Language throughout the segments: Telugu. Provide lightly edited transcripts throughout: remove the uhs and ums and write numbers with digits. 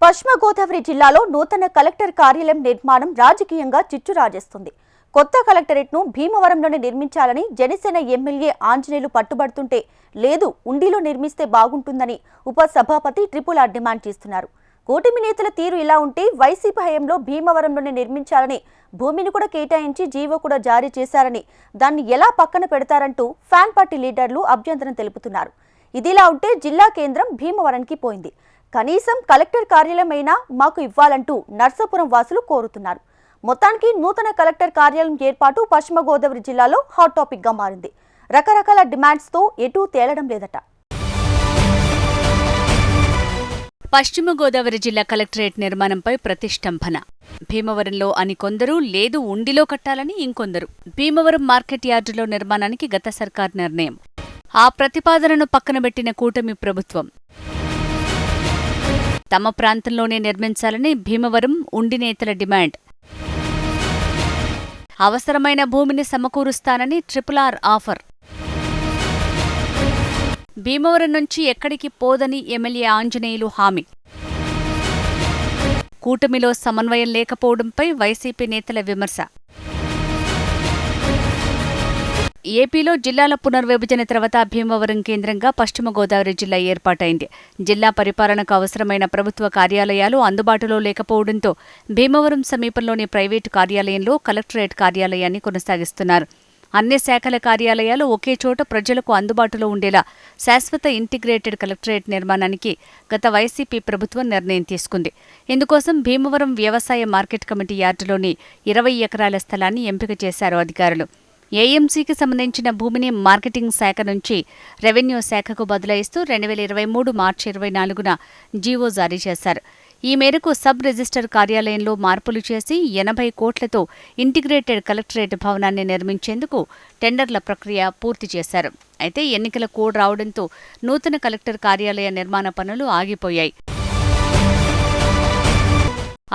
పశ్చిమ గోదావరి జిల్లాలో నూతన కలెక్టర్ కార్యాలయం నిర్మాణం రాజకీయంగా చిచ్చు రాజేస్తుంది. కొత్త కలెక్టరేట్ను భీమవరంలోనే నిర్మించాలని జనసేన ఎమ్మెల్యే ఆంజనేయులు పట్టుబడుతుంటే లేదు ఉండిలో నిర్మిస్తే బాగుంటుందని ఉప సభాపతి ట్రిపుల్ డిమాండ్ చేస్తున్నారు. కూటమి నేతల తీరు ఇలా ఉంటే వైసీపీ హయాంలో భీమవరంలోనే నిర్మించాలని భూమిని కూడా కేటాయించి జీవో కూడా జారీ చేశారని దాన్ని ఎలా పక్కన పెడతారంటూ ఫ్యాన్ పార్టీ లీడర్లు అభ్యంతరం తెలుపుతున్నారు. ఇదిలా ఉంటే జిల్లా కేంద్రం భీమవరానికి పోయింది. కనీసం కలెక్టర్ కార్యాలయం అయినా మాకు ఇవ్వాలంటూ నర్సాపురం వాసులు కోరుతున్నారు. మొత్తానికి నూతన కలెక్టర్ కార్యాలయం ఏర్పాటు పశ్చిమ గోదావరి జిల్లాలో హాట్ టాపిక్ గా మారింది. రకరకాల డిమాండ్స్ తో ఎటూ తేలడం లేదట. పశ్చిమ గోదావరి జిల్లా కలెక్టరేట్ నిర్మాణంపై ప్రతిష్టంభన. భీమవరంలో అని కొందరు, లేదు ఉండిలో కట్టాలని ఇంకొందరు. భీమవరం మార్కెట్ యార్డులో నిర్మాణానికి గత సర్కార్ నిర్ణయం. ఆ ప్రతిపాదనను పక్కనబెట్టిన కూటమి ప్రభుత్వం తమ ప్రాంతంలోనే నిర్మించాలని భీమవరం ఉండి నేతల డిమాండ్. అవసరమైన భూమిని సమకూరుస్తానని RRR ఆఫర్. భీమవరం నుంచి ఎక్కడికి పోదని ఎమ్మెల్యే ఆంజనేయులు హామీ. కూటమిలో సమన్వయం లేకపోవడంపై వైసీపీ నేతల విమర్శ. ఏపీలో జిల్లాల పునర్విభజన తర్వాత భీమవరం కేంద్రంగా పశ్చిమ గోదావరి జిల్లా ఏర్పాటైంది. జిల్లా పరిపాలనకు అవసరమైన ప్రభుత్వ కార్యాలయాలు అందుబాటులో లేకపోవడంతో భీమవరం సమీపంలోని ప్రైవేటు కార్యాలయంలో కలెక్టరేట్ కార్యాలయాన్ని కొనసాగిస్తున్నారు. అన్ని శాఖల కార్యాలయాలు ఒకే చోట ప్రజలకు అందుబాటులో ఉండేలా శాశ్వత ఇంటిగ్రేటెడ్ కలెక్టరేట్ నిర్మాణానికి గత వైసీపీ ప్రభుత్వం నిర్ణయం తీసుకుంది. ఇందుకోసం భీమవరం వ్యవసాయ మార్కెట్ కమిటీ యార్డులోని 20 ఎకరాల స్థలాన్ని ఎంపిక చేశారు అధికారులు. ఏఎంసీకి సంబంధించిన భూమిని మార్కెటింగ్ శాఖ నుంచి రెవెన్యూ శాఖకు బదలాయిస్తూ 2023 మార్చి 24న జీవో జారీ చేశారు. ఈ మేరకు సబ్ రిజిస్టర్ కార్యాలయంలో మార్పులు చేసి 80 కోట్లతో ఇంటిగ్రేటెడ్ కలెక్టరేట్ భవనాన్ని నిర్మించేందుకు టెండర్ల ప్రక్రియ పూర్తి చేశారు. అయితే ఎన్నికల కోడ్ రావడంతో నూతన కలెక్టర్ కార్యాలయ నిర్మాణ పనులు ఆగిపోయాయి.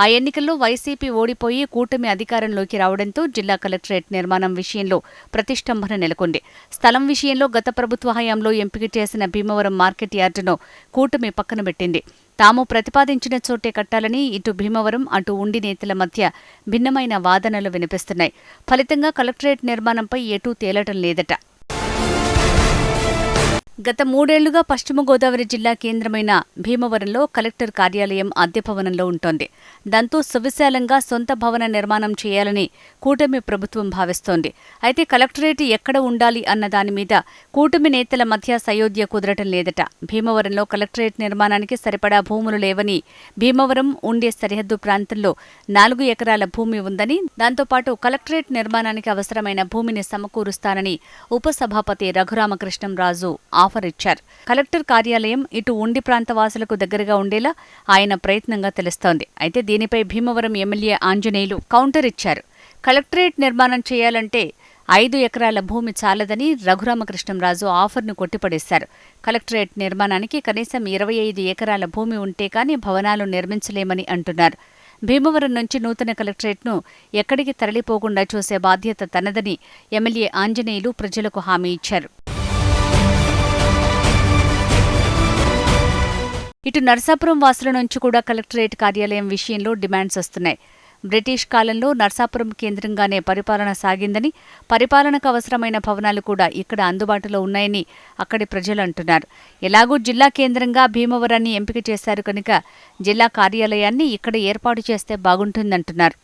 ఆ ఎన్నికల్లో వైసీపీ ఓడిపోయి కూటమి అధికారంలోకి రావడంతో జిల్లా కలెక్టరేట్ నిర్మాణం విషయంలో ప్రతిష్టంభన నెలకొంది. స్థలం విషయంలో గత ప్రభుత్వ హయాంలో ఎంపిక చేసిన భీమవరం మార్కెట్ యార్డును కూటమి పక్కనబెట్టింది. తాము ప్రతిపాదించిన చోటే కట్టాలని ఇటు భీమవరం అటు ఉండి నేతల మధ్య భిన్నమైన వాదనలు వినిపిస్తున్నాయి. ఫలితంగా కలెక్టరేట్ నిర్మాణంపై ఎటూ తేలటం లేదట. గత 3 ఏళ్లుగా పశ్చిమ గోదావరి జిల్లా కేంద్రమైన భీమవరంలో కలెక్టర్ కార్యాలయం అద్దె భవనంలో ఉంటోంది. దాంతో సువిశాలంగా సొంత భవన నిర్మాణం చేయాలని కూటమి ప్రభుత్వం భావిస్తోంది. అయితే కలెక్టరేట్ ఎక్కడ ఉండాలి అన్న దాని మీద కూటమి నేతల మధ్య సయోధ్య కుదరటం లేదట. భీమవరంలో కలెక్టరేట్ నిర్మాణానికి సరిపడా భూములు లేవని, భీమవరం ఉండే సరిహద్దు ప్రాంతంలో 4 ఎకరాల భూమి ఉందని, దాంతోపాటు కలెక్టరేట్ నిర్మాణానికి అవసరమైన భూమిని సమకూరుస్తానని ఉపసభాపతి రఘురామకృష్ణంరాజు ఆఫర్ ఇచ్చారు. కలెక్టర్ కార్యాలయం ఇటు ఉండి ప్రాంత వాసులకు దగ్గరగా ఉండేలా ఆయన ప్రయత్నంగా తెలుస్తోంది. అయితే దీనిపై భీమవరం ఎమ్మెల్యే ఆంజనేయులు కౌంటర్ ఇచ్చారు. కలెక్టరేట్ నిర్మాణం చేయాలంటే 5 ఎకరాల భూమి చాలదని రఘురామకృష్ణంరాజు ఆఫర్ను కొట్టిపడేశారు. కలెక్టరేట్ నిర్మాణానికి కనీసం 25 ఎకరాల భూమి ఉంటే కానీ భవనాలు నిర్మించలేమని అంటున్నారు. భీమవరం నుంచి నూతన కలెక్టరేట్ను ఎక్కడికి తరలిపోకుండా చూసే బాధ్యత తనదని ఎమ్మెల్యే ఆంజనేయులు ప్రజలకు హామీ ఇచ్చారు. ఇటు నర్సాపురం వాసుల నుంచి కూడా కలెక్టరేట్ కార్యాలయం విషయంలో డిమాండ్స్ వస్తున్నాయి. బ్రిటిష్ కాలంలో నర్సాపురం కేంద్రంగానే పరిపాలన సాగిందని, పరిపాలనకు అవసరమైన భవనాలు కూడా ఇక్కడ అందుబాటులో ఉన్నాయని అక్కడి ప్రజలు అంటున్నారు. ఎలాగూ జిల్లా కేంద్రంగా భీమవరాన్ని ఎంపిక చేశారు కనుక జిల్లా కార్యాలయాన్ని ఇక్కడ ఏర్పాటు చేస్తే బాగుంటుందంటున్నారు.